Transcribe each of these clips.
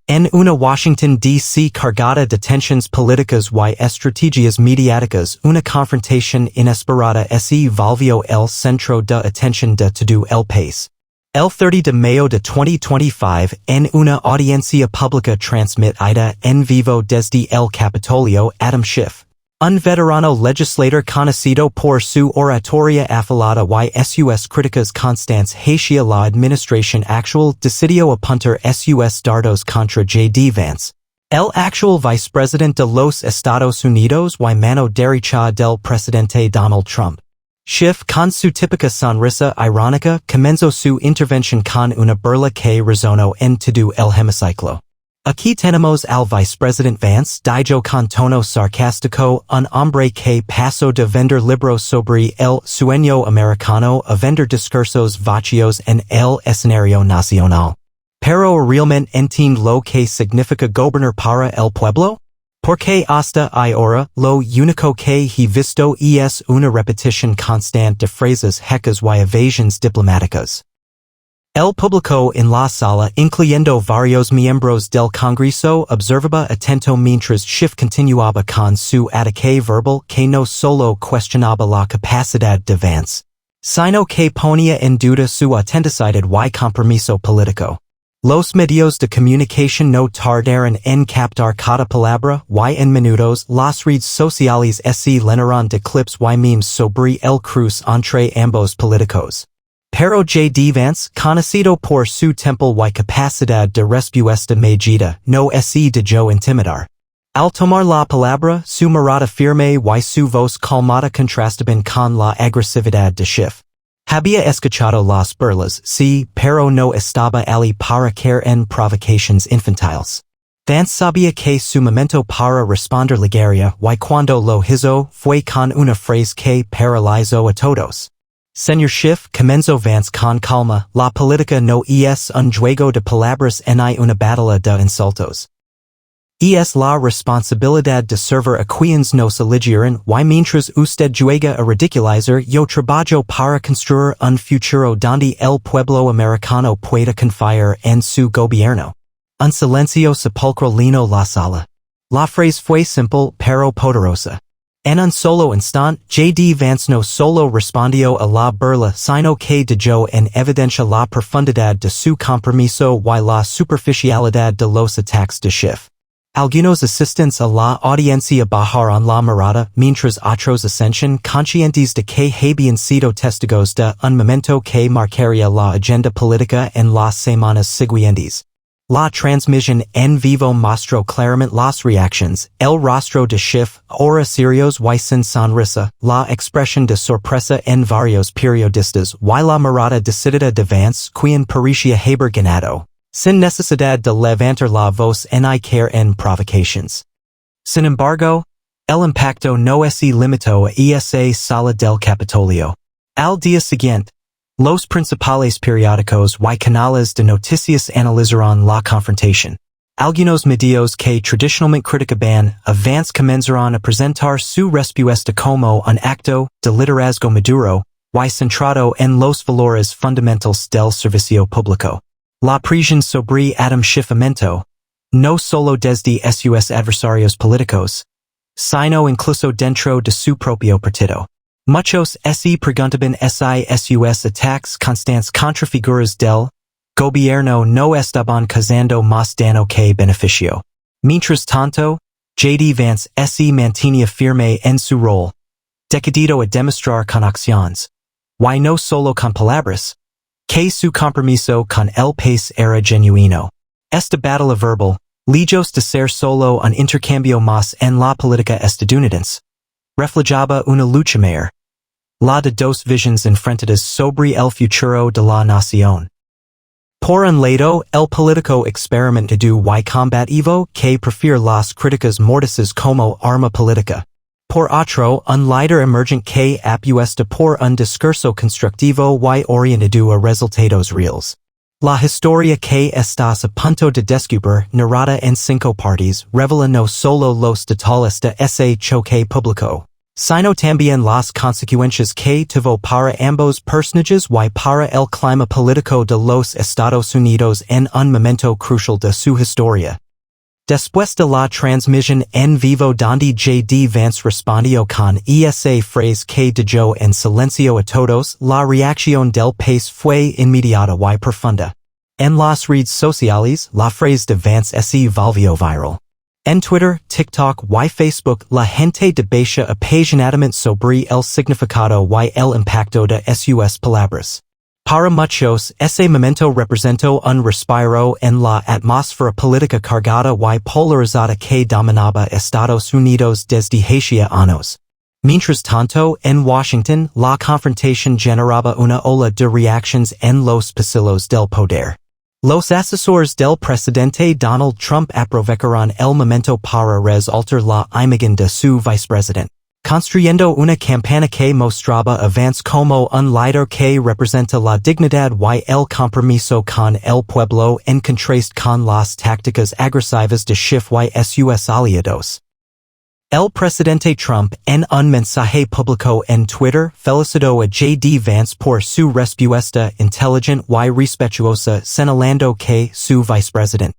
En una Washington, D.C. cargada de tensiones políticas y estrategias mediáticas, una confrontación inesperada se volvió el centro de atención de todo el país. El 30 de mayo de 2025, en una audiencia pública transmitida en vivo desde el Capitolio, Adam Schiff, un veterano legislator conocido por su oratoria afilada y sus críticas constantes hacia la administración actual, decidió apuntar sus dardos contra JD Vance, el actual vicepresidente de los Estados Unidos y mano derecha del presidente Donald Trump. Schiff, con su típica sonrisa irónica, comenzó su intervención con una burla que resonó en todo el hemiciclo. Aquí tenemos al vicepresidente Vance, dijo con tono sarcástico, un hombre que pasó de vender libros sobre el sueño americano a vender discursos vacíos en el escenario nacional. Pero realmente entiende lo que significa gobernar para el pueblo? Porque hasta ahora, lo único que he visto es una repetición constante de frases hecas y evasiones diplomáticas. El público en la sala, incluyendo varios miembros del Congreso, observaba atento mientras Schiff continuaba con su ataque verbal que no solo cuestionaba la capacidad de Vance, sino que ponía en duda su autenticidad y compromiso político. Los medios de comunicación no tardaron en captar cada palabra y en minutos las redes sociales se llenaron de clips y memes sobre el cruce entre ambos políticos. Pero JD Vance, conocido por su temple y capacidad de respuesta medida, no se dejó intimidar. Al tomar la palabra, su mirada firme y su voz calmada contrastaban con la agresividad de Schiff. Había escuchado las burlas, sí, pero no estaba allí para caer en provocaciones infantiles. Vance sabía que su momento para responder llegaría y cuando lo hizo fue con una frase que paralizó a todos. Señor Schiff, comenzó Vance con calma, la política no es un juego de palabras ni una batalla de insultos. Es la responsabilidad de servir a quienes nos eligieron y mientras usted juega a ridiculizar yo trabajo para construir un futuro donde el pueblo americano pueda confiar en su gobierno. Un silencio sepulcral llenó la sala. La frase fue simple pero poderosa. En un solo instante, JD Vance no solo respondió a la burla sino que dejó en evidencia la profundidad de su compromiso y la superficialidad de los ataques de Schiff. Algunos asistentes a la audiencia bajaron la mirada mientras otros ascension conscientes de que habían sido testigos de un momento que marcaría la agenda política en las semanas siguientes. La transmisión en vivo mostró claramente las reacciones, el rostro de Schiff, ahora serios y sin sonrisa, la expresión de sorpresa en varios periodistas y la mirada decidida de Vance, quien parecía haber ganado, sin necesidad de levantar la voz ni caer en provocaciones. Sin embargo, el impacto no se limitó a esa sala del Capitolio. Al día siguiente, los principales periódicos y canales de noticias analizaron la confrontación. Algunos medios que tradicionalmente criticaban a Vance comenzaron a presentar su respuesta como un acto de liderazgo maduro y centrado en los valores fundamentales del servicio público. La presión sobre Adam Schiff aumentó, no solo desde sus adversarios políticos, sino incluso dentro de su propio partido. Muchos se preguntaban si sus ataques constantes contra figuras del gobierno no estaban causando más daño que beneficio. Mientras tanto, JD Vance se mantenía firme en su rol, decidido a demostrar con acciones, y no solo con palabras, que su compromiso con el país era genuino. Esta batalla verbal, lejos de ser solo un intercambio más en la política estadounidense, reflejaba una lucha mayor, la de dos visiones enfrentadas sobre el futuro de la nación. Por un lado, el político experimentado y combativo que prefiere las críticas mordaces como arma política. Por otro, un líder emergente que apuesta por un discurso constructivo y orientado a resultados reales. La historia que estás a punto de descubrir, narrada en 5 partes, revela no solo los detalles de ese choque público, Sino también las consecuencias que tuvo para ambos personajes y para el clima político de los Estados Unidos en un momento crucial de su historia. Después de la transmisión en vivo donde JD Vance respondió con esa frase que dejó en silencio a todos, la reacción del país fue inmediata y profunda. En las redes sociales, la frase de Vance se volvió viral. En Twitter, TikTok y Facebook, la gente debatia apasionadamente sobre el significado y el impacto de sus palabras. Para muchos, ese momento representó un respiro en la atmósfera política cargada y polarizada que dominaba Estados Unidos desde hacía años. Mientras tanto, en Washington, la confrontación generaba una ola de reacciones en los pasillos del poder. Los asesores del presidente Donald Trump aprovecharon el momento para resaltar la imagen de su vicepresidente, construyendo una campaña que mostraba a Vance como un líder que representa la dignidad y el compromiso con el pueblo en contraste con las tácticas agresivas de Schiff y sus aliados. El presidente Trump, en un mensaje público en Twitter, felicitó a JD Vance por su respuesta inteligente y respetuosa, señalando que su vicepresidente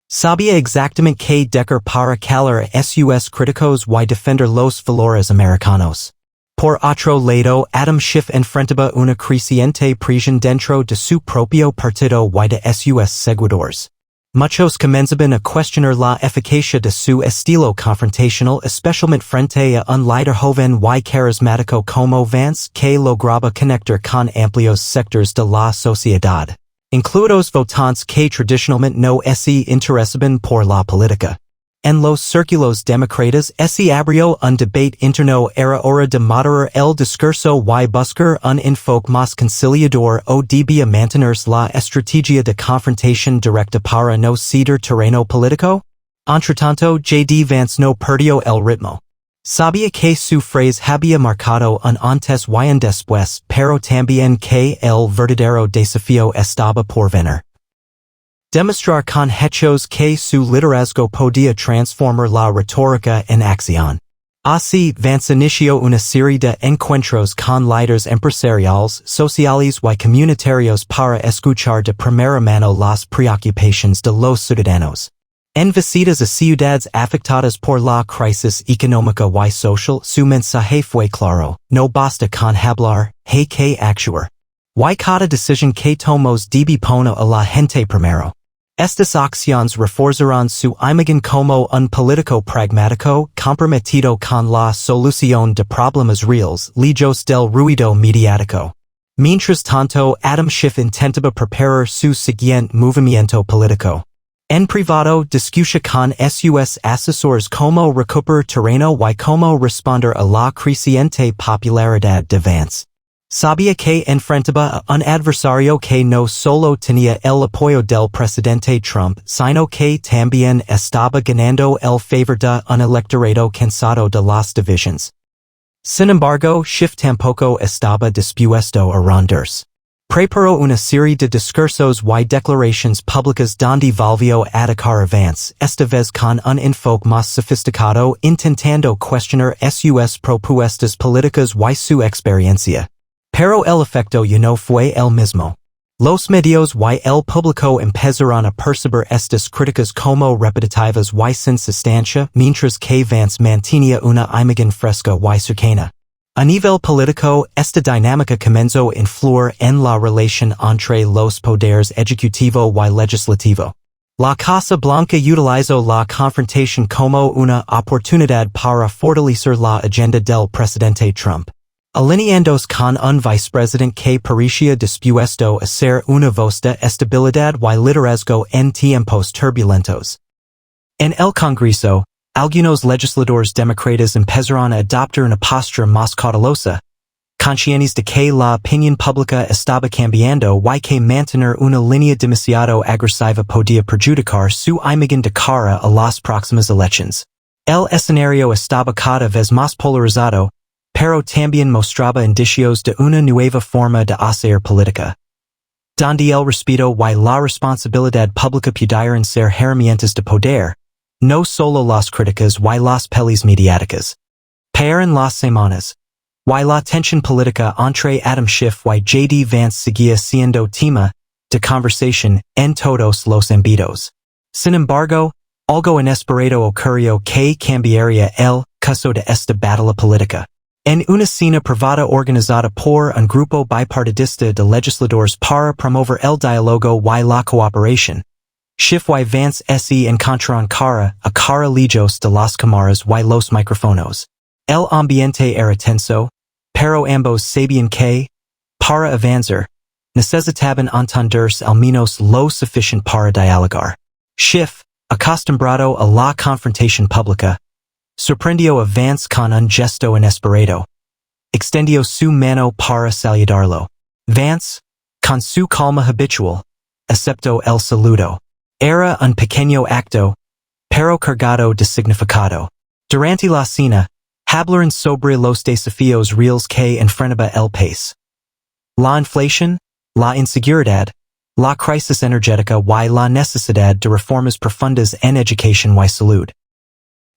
sabía exactamente qué decir para calar a sus críticos y defender los valores americanos. Por otro lado, Adam Schiff enfrentaba una creciente presión dentro de su propio partido y de sus seguidores. Muchos comenzaban a cuestionar la eficacia de su estilo confrontacional, especialmente frente a un líder joven y carismático como Vance, que lograba conectar con amplios sectores de la sociedad, incluidos votantes que tradicionalmente no se interesaban por la política. En los círculos demócratas se abrió un debate interno. Era hora de moderar el discurso y buscar un enfoque más conciliador o debía mantenerse la estrategia de confrontación directa para no ceder terreno político. Entretanto, JD Vance no perdió el ritmo. Sabía que su frase había marcado un antes y un después, pero también que el verdadero desafío estaba por venir. Demostrar con hechos que su liderazgo podía transformar la retórica en acción. Así, Vance inició una serie de encuentros con líderes empresariales, sociales y comunitarios para escuchar de primera mano las preocupaciones de los ciudadanos. En visitas a ciudades afectadas por la crisis económica y social, su mensaje fue claro: no basta con hablar, hay que actuar. Y cada decisión que tomamos debe poner a la gente primero. Estas acciones reforzaron su imagen como un político pragmático, comprometido con la solución de problemas reales, lejos del ruido mediático. Mientras tanto, Adam Schiff intentaba preparar su siguiente movimiento político. En privado, discutía con sus asesores cómo recuperar terreno y cómo responder a la creciente popularidad de Vance. Sabía que enfrentaba a un adversario que no solo tenía el apoyo del presidente Trump, sino que también estaba ganando el favor de un electorado cansado de las divisiones. Sin embargo, Schiff tampoco estaba dispuesto a rendirse. Preparó una serie de discursos y declaraciones públicas donde volvió a atacar a Vance, esta vez con un enfoque más sofisticado, intentando cuestionar sus propuestas políticas y su experiencia. Pero el efecto ya no fue el mismo. Los medios y el público empezaron a percibir estas críticas como repetitivas y sin sustancia, mientras que Vance mantenía una imagen fresca y cercana. A nivel político, esta dinámica comenzó a influir en la relación entre los poderes ejecutivo y legislativo. La Casa Blanca utilizó la confrontación como una oportunidad para fortalecer la agenda del presidente Trump, alineándose con un vicepresidente que parecía dispuesto a ser una voz de estabilidad y liderazgo en tiempos turbulentos. En el Congreso, algunos legisladores demócratas empezaron a adoptar una postura más cautelosa, conscientes de que la opinión pública estaba cambiando y que mantener una línea demasiado agresiva podía perjudicar su imagen de cara a las próximas elecciones. El escenario estaba cada vez más polarizado, pero también mostraba indicios de una nueva forma de hacer política, donde el respeto y la responsabilidad pública pudieran ser herramientas de poder, no solo las críticas y las peleas mediáticas. Paeran las semanas. Y la tensión política entre Adam Schiff y JD Vance seguía siendo tema de conversación en todos los ámbitos. Sin embargo, algo inesperado ocurrió que cambiaría el curso de esta batalla política. En una cena privada organizada por un grupo bipartidista de legisladores para promover el diálogo y la cooperación, Schiff y Vance se encontraron cara a cara lejos de las cámaras y los micrófonos. El ambiente era tenso, pero ambos sabían que, para avanzar, necesitaban entenderse al menos lo suficiente para dialogar. Schiff, acostumbrado a la confrontación pública, sorprendió a Vance con un gesto inesperado. Extendió su mano para saludarlo. Vance, con su calma habitual, aceptó el saludo. Era un pequeño acto, pero cargado de significado. Durante la cena, hablaron sobre los desafíos reales que enfrentaba el país. La inflación, la inseguridad, la crisis energética y la necesidad de reformas profundas en educación y salud.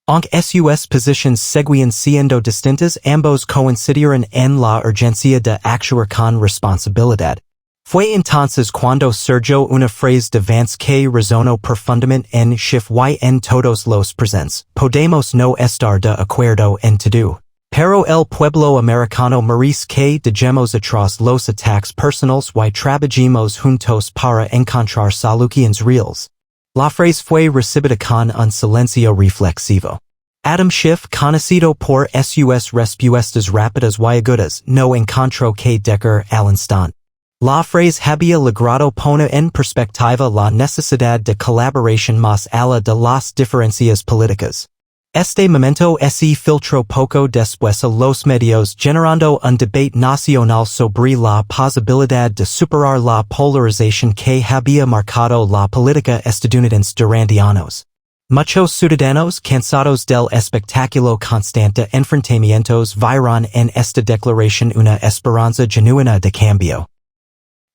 Aunque sus posiciones seguían siendo distintas, ambos coincidieron en la urgencia de actuar con responsabilidad. Fue entonces cuando surgió una frase de Vance que resonó profundamente en Schiff y en todos los presentes. Podemos no estar de acuerdo en todo, pero el pueblo americano merece que dejemos atrás los ataques personales y trabajemos juntos para encontrar soluciones reales. La frase fue recibida con un silencio reflexivo. Adam Schiff, conocido por sus respuestas rápidas y agudas, no encontró que decir al instante. La frase había logrado poner en perspectiva la necesidad de colaboración más allá de las diferencias políticas. Este momento se filtró poco después a los medios, generando un debate nacional sobre la posibilidad de superar la polarización que había marcado la política estadounidense durante años. Muchos ciudadanos, cansados del espectáculo constante de enfrentamientos, vieron en esta declaración una esperanza genuina de cambio.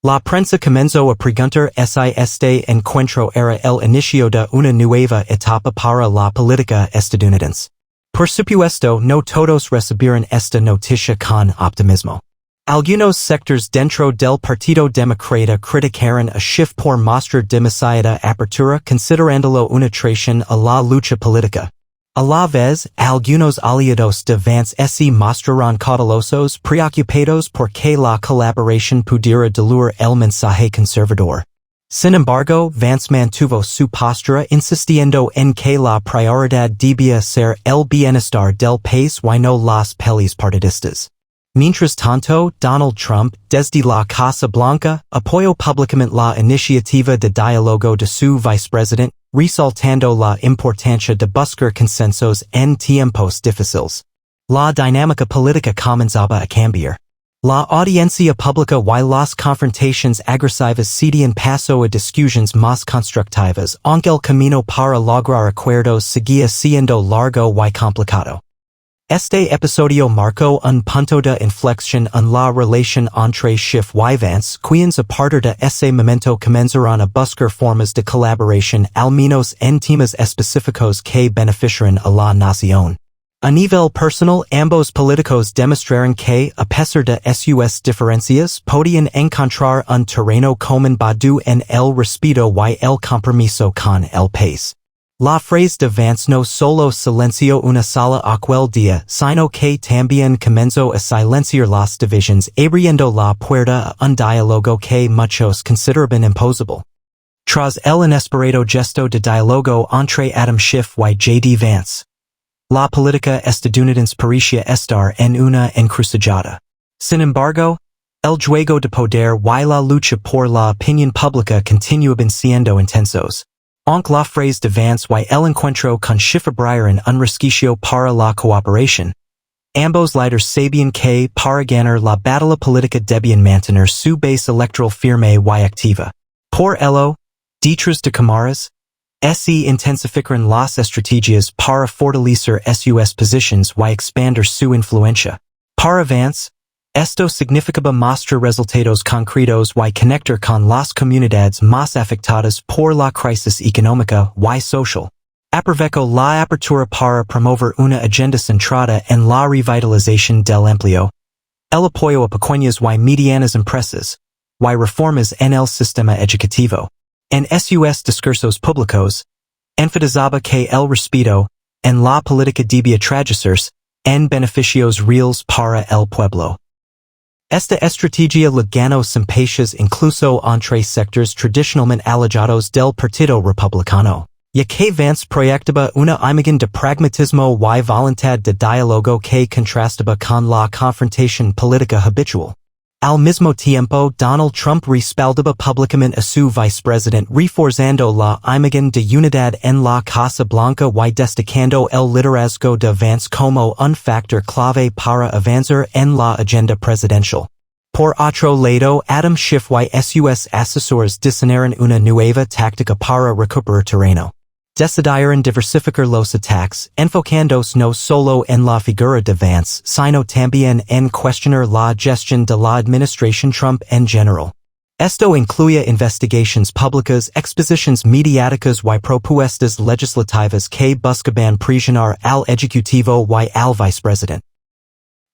La prensa comenzó a preguntar si este encuentro era el inicio de una nueva etapa para la política estadounidense. Por supuesto, no todos recibieron esta noticia con optimismo. Algunos sectores dentro del Partido Demócrata criticaron a Schiff por mostrar demasiada apertura considerándolo una traición a la lucha política. A la vez, algunos aliados de Vance se mostraron cautelosos, preocupados por que la colaboración pudiera diluir el mensaje conservador. Sin embargo, Vance mantuvo su postura insistiendo en que la prioridad debía ser el bienestar del país y no las peleas partidistas. Mientras tanto, Donald Trump, desde la Casa Blanca, apoyó públicamente la iniciativa de diálogo de su vicepresidente, resaltando la importancia de buscar consensos en tiempos difíciles. La dinámica política comenzaba a cambiar. La audiencia pública y las confrontaciones agresivas cedían paso a discusiones más constructivas, aunque el camino para lograr acuerdos seguía siendo largo y complicado. Este episodio marcó un punto de inflexión en la relación entre Schiff y Vance, quienes a partir de ese momento comenzaron a buscar formas de colaboración al menos en temas específicos que beneficiaran a la nación. A nivel personal, ambos políticos demostraron que, a pesar de sus diferencias, podían encontrar un terreno común basado en el respeto y el compromiso con el país. La frase de Vance no solo silenció una sola aquel día, sino que también comenzó a silenciar las divisiones, abriendo la puerta a un diálogo que muchos consideraban imposible. Tras el inesperado gesto de diálogo entre Adam Schiff y JD Vance, la política estadounidense parecía estar en una encrucijada. Sin embargo, el juego de poder y la lucha por la opinión pública continuaban siendo intensos. Aunque la frase de Vance y el encuentro con Schiff abrieron un resquicio para la cooperación, ambos líderes sabían que, para ganar la batalla política debían mantener su base electoral firme y activa. Por ello, detrás de cámaras, se intensificaron las estrategias para fortalecer sus posiciones y expandir su influencia. Para Vance, esto significaba mostrar resultados concretos y conectar con las comunidades más afectadas por la crisis económica y social. Aprovecho la apertura para promover una agenda centrada en la revitalización del empleo, el apoyo a pequeñas y medianas empresas, y reformas en el sistema educativo, en sus discursos públicos, enfatizaba que el respeto en la política debía traducirse en beneficios reales para el pueblo. Esta estrategia le ganó simpatías incluso entre sectores tradicionalmente alejados del Partido Republicano, ya que Vance proyectaba una imagen de pragmatismo y voluntad de diálogo que contrastaba con la confrontación política habitual. Al mismo tiempo, Donald Trump respaldaba públicamente a su vicepresidente reforzando la imagen de unidad en la Casa Blanca y destacando el liderazgo de Vance como un factor clave para avanzar en la agenda presidencial. Por otro lado, Adam Schiff y sus asesores diseñaron una nueva táctica para recuperar terreno. Decidieron diversificar los ataques, enfocándose no solo en la figura de Vance, sino también en cuestionar la gestión de la administración Trump en general. Esto incluía investigaciones públicas, exposiciones mediáticas y propuestas legislativas que buscaban presionar al ejecutivo y al vicepresidente.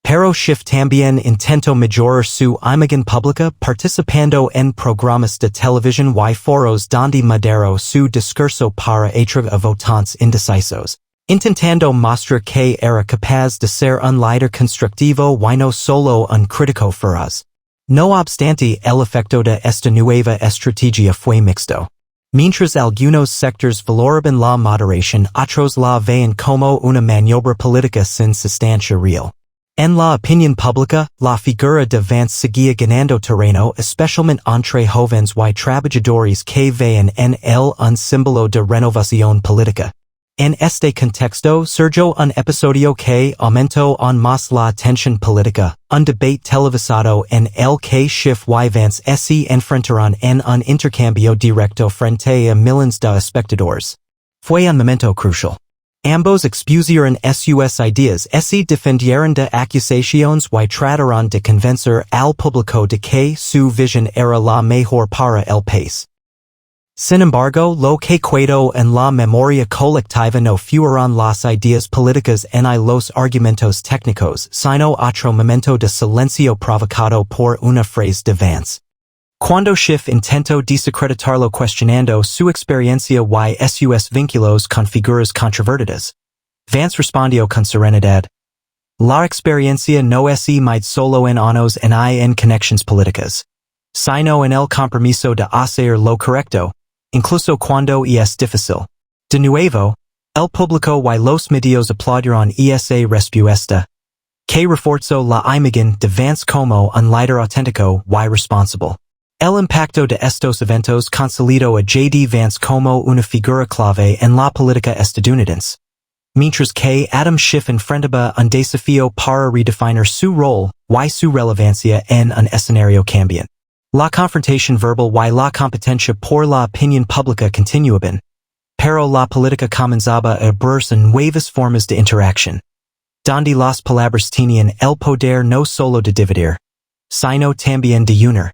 Pero Schiff también intentó mejorar su imagen pública participando en programas de televisión y foros donde moderó su discurso para atraer a votantes indecisos, intentando mostrar que era capaz de ser un líder constructivo y no solo un crítico feroz. No obstante, el efecto de esta nueva estrategia fue mixto. Mientras algunos sectores valoraban la moderación, otros la veían como una maniobra política sin sustancia real. En la opinión pública, la figura de Vance seguía ganando terreno especialmente entre jóvenes y trabajadores que veían en él un símbolo de renovación política. En este contexto surgió un episodio que aumentó aún más la tensión política, un debate televisado en el que Schiff y Vance se enfrentaron en un intercambio directo frente a millones de espectadores. Fue un momento crucial. Ambos expusieron sus ideas se defendieron de acusaciones y trataron de convencer al público de que su visión era la mejor para el país. Sin embargo, lo que quedó en la memoria colectiva no fueron las ideas políticas ni los argumentos técnicos, sino otro momento de silencio provocado por una frase de Vance. Cuando Schiff intentó desacreditarlo cuestionando su experiencia y sus vínculos con figuras controvertidas, Vance respondió con serenidad: La experiencia no es mide solo en años ni en conexiones políticas, sino en el compromiso de hacer lo correcto, incluso cuando es difícil. De nuevo, el público y los medios aplaudieron esa respuesta, que reforzó la imagen de Vance como un líder auténtico y responsable. El impacto de estos eventos consolidó a JD Vance como una figura clave en la política estadounidense, mientras que Adam Schiff enfrentaba un desafío para redefinir su rol y su relevancia en un escenario cambiante. La confrontación verbal y la competencia por la opinión pública continuaban, pero la política comenzaba a abrirse nuevas formas de interacción, donde las palabras tenían el poder no solo de dividir, sino también de unir.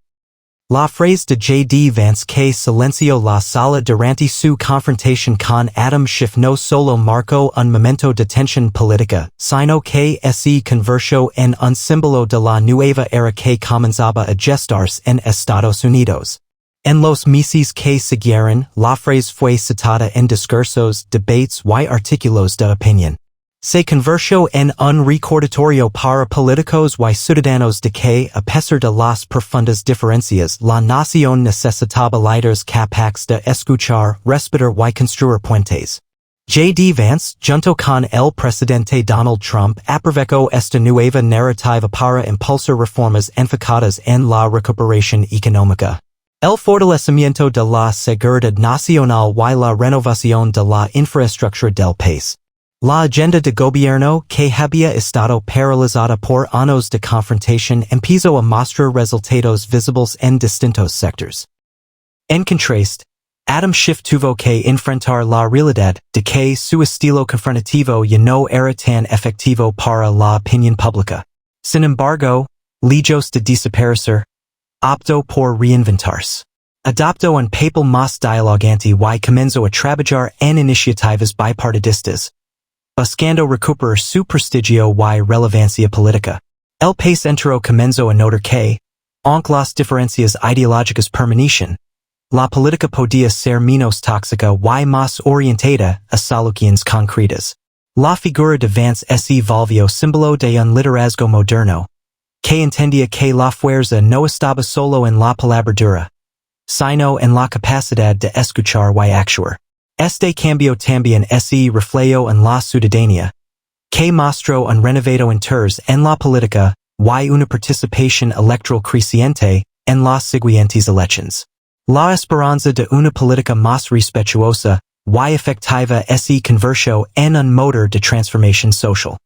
La frase de JD Vance que silenció la sala durante su confrontación con Adam Schiff no solo marcó un momento de tensión política, sino que se convirtió en un símbolo de la nueva era que comenzaba a gestarse en Estados Unidos. En los meses que siguieron, la frase fue citada en discursos, debates y artículos de opinión. Se convirtió en un recordatorio para políticos y ciudadanos de que, a pesar de las profundas diferencias, la nación necesitaba líderes capaces de escuchar, respetar y construir puentes. JD Vance, junto con el presidente Donald Trump, aprovechó esta nueva narrativa para impulsar reformas enfocadas en la recuperación económica, el fortalecimiento de la seguridad nacional y la renovación de la infraestructura del país. La agenda de gobierno, que había estado paralizada por años de confrontación, empezó a mostrar resultados visibles en distintos sectores. En contraste, Adam Schiff tuvo que enfrentar la realidad de que su estilo confrontativo ya no era tan efectivo para la opinión pública. Sin embargo, lejos de desaparecer, optó por reinventarse. Adopto un papel más dialogante y comenzó a trabajar en iniciativas bipartidistas, buscando recuperar su prestigio y relevancia política. El país entero comenzó a notar que, aunque las diferencias ideológicas permanecen, la política podía ser menos tóxica y más orientada a soluciones concretas. La figura de Vance se volvió símbolo de un liderazgo moderno, que entendía que la fuerza no estaba solo en la palabra dura, sino en la capacidad de escuchar y actuar. Este cambio también se reflejó en la ciudadanía, que mostró un renovado interés en la política y una participación electoral creciente en las siguientes elecciones. La esperanza de una política más respetuosa y efectiva se convirtió en un motor de transformación social.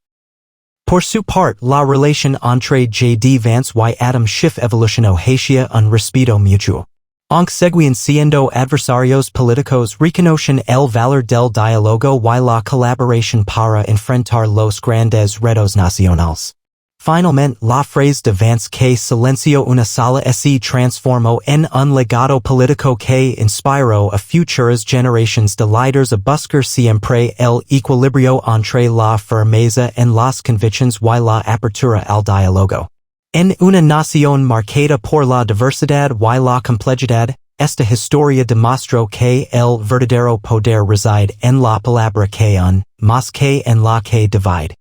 Por su parte, la relación entre JD Vance y Adam Schiff evolucionó hacia un respeto mutuo. Aunque seguían siendo adversarios políticos, reconocen el valor del diálogo y la colaboración para enfrentar los grandes retos nacionales. Finalmente, la frase de Vance que silenció una sola se transformó en un legado político que inspiró a futuras generaciones de líderes a buscar siempre el equilibrio entre la firmeza en las convicciones y la apertura al diálogo. En una nación marcada por la diversidad y la complejidad, esta historia demostró que el verdadero poder reside en la palabra que une, más que en la que divide.